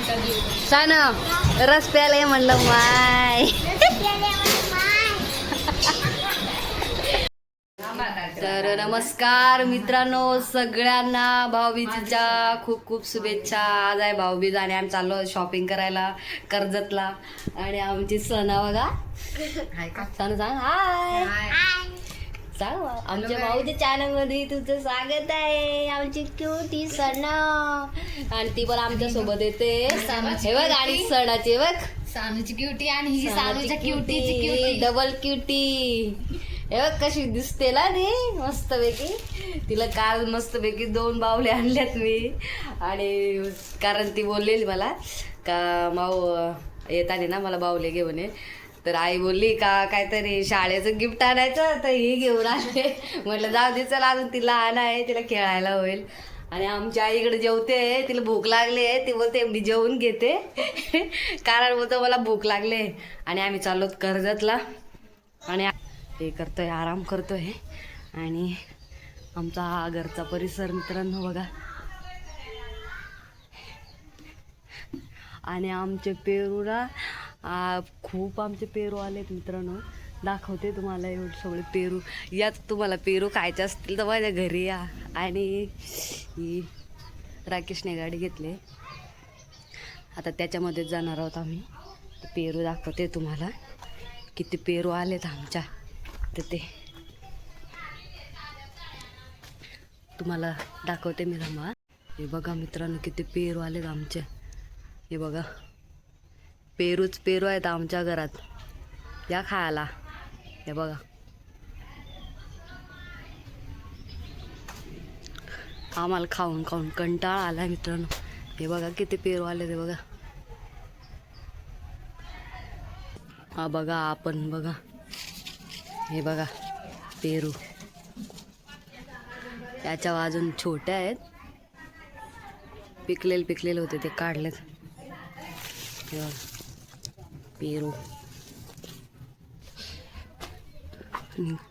San रस प्याले म्हणलं माय. तर नमस्कार मित्रांनो, सगळ्यांना भाऊबीजेच्या खूप खूप शुभेच्छा. आज आहे भाऊबीज आणि आम्ही चाललो शॉपिंग करायला कर्जतला. आणि आमची सणा बघा, सण सांग हाय. सांग आमच्या भाऊच्या चॅनल मध्ये तुझं स्वागत आहे. आमची क्यूटी सण आणि ती पण आमच्या सोबत येते. हे बघ आणि सणाचे बघ सानूची क्यूटी आणि ही सानूच्या क्यूटीची क्यूटी डबल क्यूटी. हे बघ कशी दिसते ना ती मस्तपैकी. तिला काल मस्तपैकी 2 बावले आणल्यात मी. आणि कारण ती बोललेली मला का माऊ येताना ना मला बावले घेऊन ये. तर आई बोलली का काहीतरी शाळेचं गिफ्ट आणायचं, तर ही घेऊन आले. म्हटलं जाऊ दे, चला अजून ती लहान आहे, तिला खेळायला होईल. आणि आमच्या आईकडे जेवते, तिला भूक लागली आहे. ती बोलते मी जेवून घेते कारण बोलतो मला भूक लागले. आणि आम्ही चाललो कर्जतला आणि हे करतोय, आराम करतोय. आणि आमचा हा घरचा परिसर मित्रांनो बघा. आणि आमचे पेरूला खूप आमचे पेरू आलेत मित्रांनो. दाखवते तुम्हाला एवढे सगळे पेरू. यात तुम्हाला पेरू खायचे असतील तर माझ्या घरी या. आणि ही राकेशने गाडी घेतली, आता त्याच्यामध्येच जाणार आहोत आम्ही. पेरू दाखवते तुम्हाला, किती पेरू आलेत आमच्या. तर ते तुम्हाला दाखवते मी, थांबा. हे बघा मित्रांनो किती पेरू आलेत आमचे. हे बघा पेरूच पेरू आहेत आमच्या घरात, या खायला. हे बघा आम्हाला खाऊन खाऊन कंटाळा आला मित्रांनो. हे बघा किती पेरू आले ते बघा. हा बघा आपण बघा, हे बघा पेरू. याच्या अजून छोट्या आहेत, पिकलेले होते ते काढलेत. हे बघा पेरू.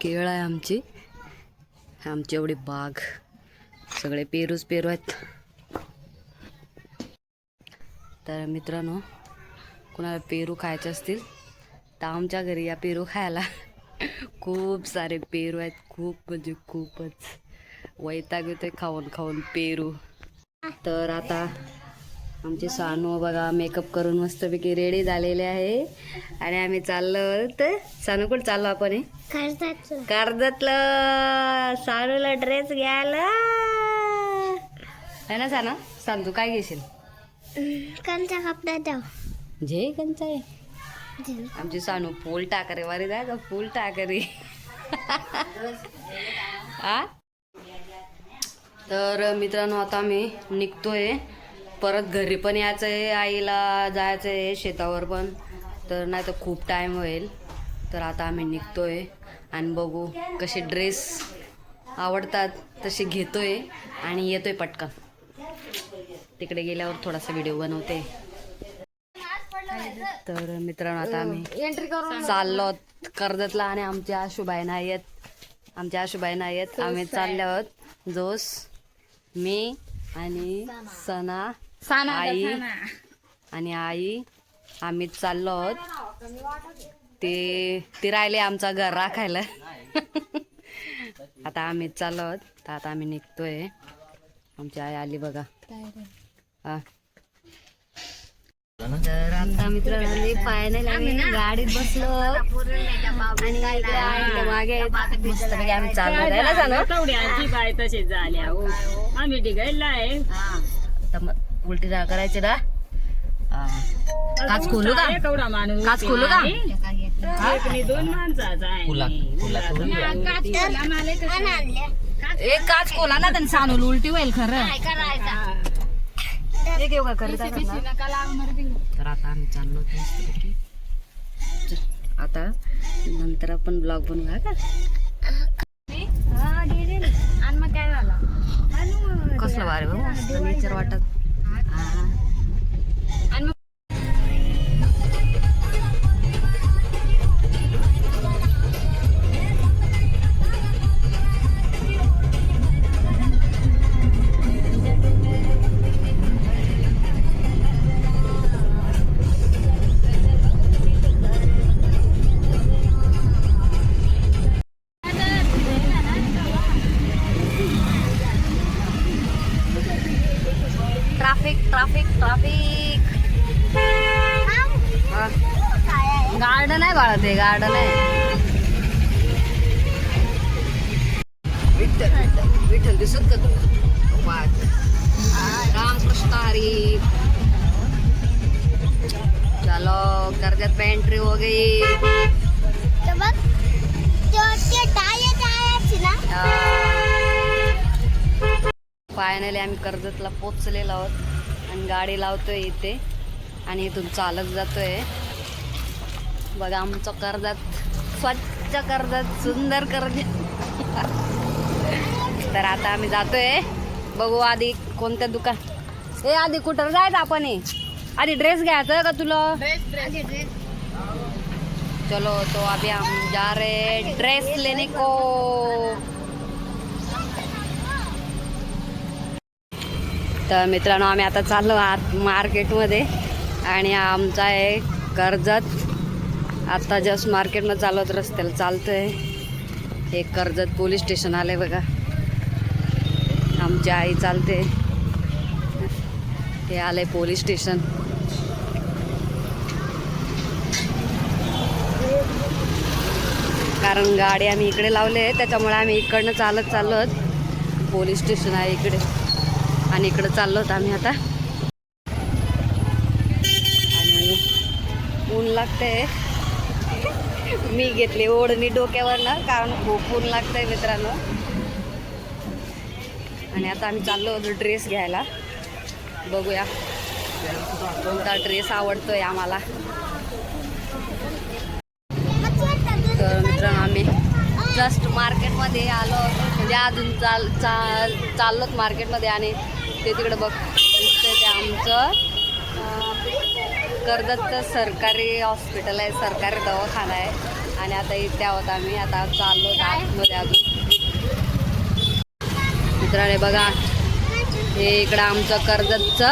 केळ आहे आमची एवढी बाग, सगळे पेरूच पेरू आहेत. तर मित्रांनो, कुणाला पेरू खायचे असतील तर आमच्या घरी या पेरू खायला. खूप सारे पेरू आहेत, खूप म्हणजे खूपच वैताग येतोय खाऊन खाऊन पेरू. तर आता आमचे सानू बघा मेकअप करून मस्तपैकी रेडी झालेले आहे. आणि आम्ही चाललो. तर सानू कुठं चाललो आपण? कर्जतला सानूला ड्रेस घ्यायला है ना. सांग तू काय घेशील? कंचा कपडा द्या जे कंचा आहे. आमची सानू फुल टाकरे वारी जायचं, फुल टाकरे. आ तर मित्रांनो, आता आम्ही निघतोय. परत घरी पण यायचं आहे, आईला जायचं आहे शेतावर पण. तर नाही तर खूप टाईम होईल. तर आता आम्ही निघतोय आणि बघू कसे ड्रेस आवडतात तसे घेतोय आणि येतोय पटकन. तिकडे गेल्यावर थोडासा व्हिडिओ बनवते. तर मित्रांनो, आता आम्ही चाललो कर्जतला. आणि आमच्या आशुबाई नाही आहेत. आम्ही चाललो आहोत जोस, मी आणि सना, आई आणि आई. आम्ही चाललो आहोत. ते राहिले आमचा घर राखायला. आता आम्ही चाललो आहोत. तर आता आम्ही निघतोय. आमची आई आली बघा. हा तर आता मित्रांनो फायनल आम्ही गाडीत बसलो आणि मागे मस्तपैकी आम्ही चाललो आम्ही डिगायला आहे. उलटी जा करायची ना. काच खोलू का? काच खोलू का? दोन माणसाचा एक काच खोला ना, त्यांनी सांगून उलटी होईल खरं. एक येऊ का करत. तर आता आम्ही चाललो. आता नंतर आपण ब्लॉग बनवूया का? आणि मग काय झालं? कसलं वारे बाबा नेचर वाटत. Traffic traffic traffic. गार्डन आहे बाळा, ते गार्डन आहे. विठ्ठल विठ्ठल दिसत का तुला? रामकृष्ण हरी. चलो कर्जत पे एंट्री हो गई. फायनली आम्ही कर्जतला पोचलेलो आहोत आणि गाडी लावतोय इथे आणि इथून चालत जातोय. बघा आमचं कर्जत, स्वच्छ कर्जत, सुंदर कर्जत. तर आता आम्ही जातोय. बघू आधी कोणत्या दुकान. ए आधी कुठं जायचं आपण? आधी ड्रेस घ्यायचा का तुला? चलो तो अभी हम जा रहे ड्रेस लेने को. तर मित्रांनो आम्ही आता चाललो आत मार्केटमध्ये आणि आमचा आहे कर्जत. आता जस्ट मार्केटमध्ये चालवत रस्त्याला चालतोय. हे कर्जत पोलीस स्टेशन आलंय बघा. आमची आई चालते. हे आलंय पोलीस स्टेशन. कारण गाडी आम्ही इकडे लावले आहे त्याच्यामुळे आम्ही इकडनं चालत चाललो आहोत. पोलीस स्टेशन आहे इकडे आणि इकडं चाललो आहोत आम्ही आता. आणि ऊन लागतंय. मी घेतली ओढणी डोक्यावरनं कारण खूप ऊन लागतंय मित्रांनो. आणि आता आम्ही चाललो होतो ड्रेस घ्यायला. बघूया कोणता ड्रेस आवडतोय आम्हाला. तर मित्रांनो आम्ही जस्ट मार्केटमध्ये आलो, म्हणजे अजून चाललोत मार्केटमध्ये. आणि ते तिकडे बघ दिसतंय ते आमचं कर्जतचं सरकारी हॉस्पिटल आहे, सरकारी दवाखाना आहे. आणि आता इथे आहोत आम्ही. आता चाललो आतमध्ये अजून. मित्रांनो बघा हे इकडं आमचं कर्जतचं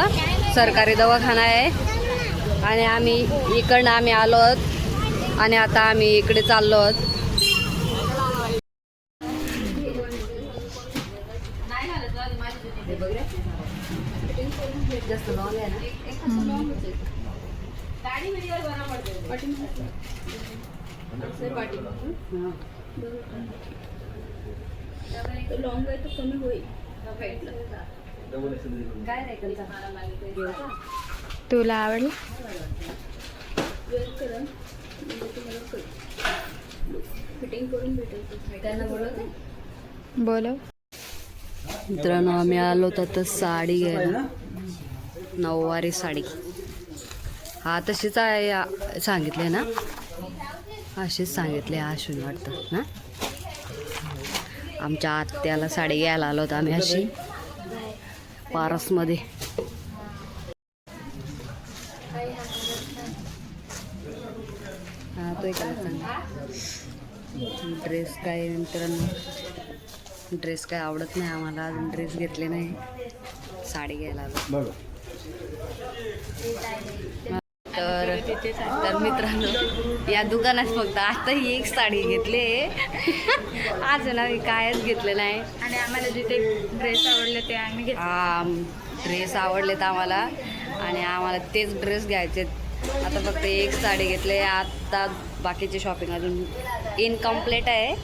सरकारी दवाखाना आहे आणि आम्ही इकडनं आम्ही आलो आहोत. आणि आता आम्ही इकडे चाललो आहोत. जास्त लॉंग आहे ना. लॉंग आहे तर कमी होईल. काय नाही तुला आवडलं? फिटिंग करून भेटेल त्यांना बोलवते. बोलव. मित्रांनो आम्ही आलो तर साडी घ्यायला. नऊवारी साडी. हा तशीच आहे सांगितले ना, अशीच सांगितले अश्विन वाटतं ना. आमच्या आत्याला साडी घ्यायला आलो होतो आम्ही अशी पारसमध्ये. हा तो एक ड्रेस काय मित्रांनो, ड्रेस काय आवडत नाही आम्हाला. अजून ड्रेस घेतले नाही, साडी घ्यायला आलो. तर मित्रांनो या दुकानात फक्त आता ही एक साडी घेतली. अजून आम्ही कायच घेतलं नाही. आणि आम्हाला जिथे ड्रेस आवडले ते आम्ही ड्रेस आवडलेत आम्हाला आणि आम्हाला तेच ड्रेस घ्यायचे. आता फक्त एक साडी घेतली. आता बाकीची शॉपिंग अजून इनकम्प्लीट आहे,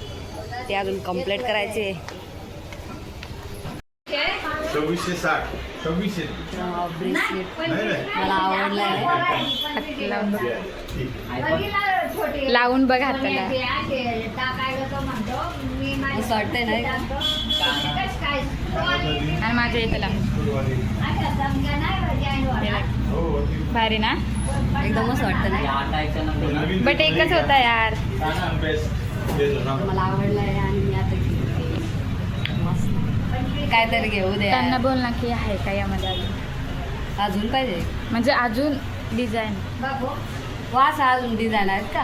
ते अजून कम्प्लीट करायचे. 2660 ब्रेसलेट मला आवडलं आहे. लावून बघ हाताला. असं वाटतंय ना आणि माझ्या इथं लाव. भारी ना, एकदमच वाटतं ना. बट एकच होता यार. मला आवडलं आहे आणि मी आता मस्त काहीतरी घेऊ दे. त्यांना बोल ना की आहे का यामध्ये अजून पाहिजे, म्हणजे अजून डिझाईन वास अजून डिझाईन आहेत का.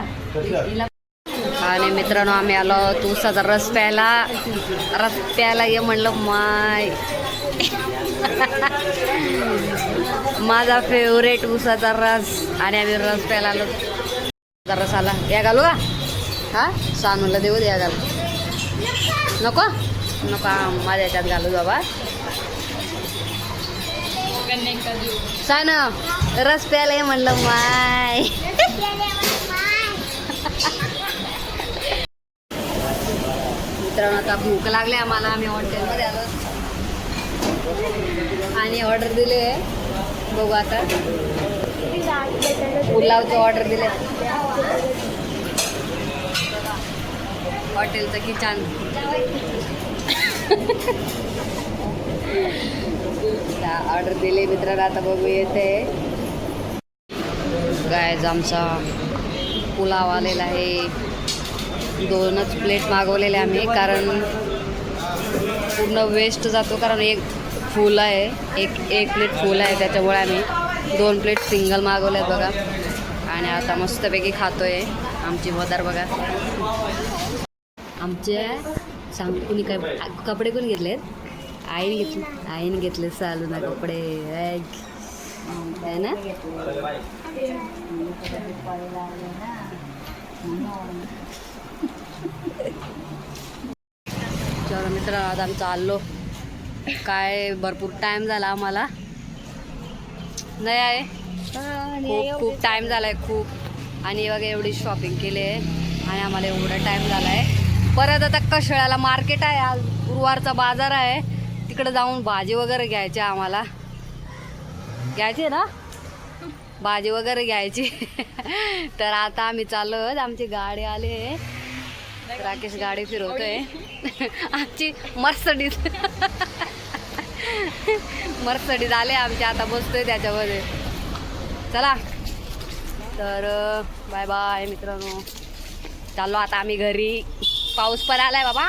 आणि मित्रांनो आम्ही आलो ऊसाचा रस प्यायला ये म्हणलं. माझा फेवरेट ऊसाचा रस. आणि आम्ही रस प्यायला आलो. रस आला या घालू का? हा सानूला देऊ द्या घालू. नको नको माझ्या याच्यात घालू बाबा. सगळ्यांना एकदा देऊ. सान रस प्यायला ये म्हणलं माय. मित्रांनो आता भूक लागली आम्हाला. आम्ही हॉटेलमध्ये आलो आणि ऑर्डर दिले. बघू आता पुलावचं ऑर्डर दिले. हॉटेलचं किचन ऑर्डर दिले मित्रांनो. आता बघू येते गायज आमचा पुलाव आलेला आहे. 2च प्लेट मागवलेले आम्ही कारण पूर्ण वेस्ट जातो. कारण एक फुल आहे, एक प्लेट फुल आहे, त्याच्यामुळे आम्ही 2 प्लेट सिंगल मागवले आहेत बघा. आणि आता मस्तपैकी खातोय. आमची मदार बघा. आमच्या सांग कुणी काय कपडे कोणी घेतलेत? आईने घेतले चालू ना कपडे आहे ना. चला मित्र आता आम्ही चाललो. काय भरपूर टाइम झाला आम्हाला. नाही आहे खूप टाइम झाला आहे खूप. आणि बघा एवढी शॉपिंग केली आहे आणि आम्हाला एवढा टाइम झाला आहे. परत आता कशाळ्याला मार्केट आहे. आज गुरुवारचा बाजार आहे. तिकडे जाऊन भाजी वगैरे घ्यायची आम्हाला. घ्यायची ना भाजी वगैरे घ्यायची. तर आता आम्ही चाललो. आमची गाडी आली आहे. राकेश गाडी फिरवतोय. आमची मर्सडीज आले आमची. आता बसतोय त्याच्यामध्ये. चला तर बाय बाय मित्रांनो. चाललो आता आम्ही घरी. पाऊस पण आलाय बाबा.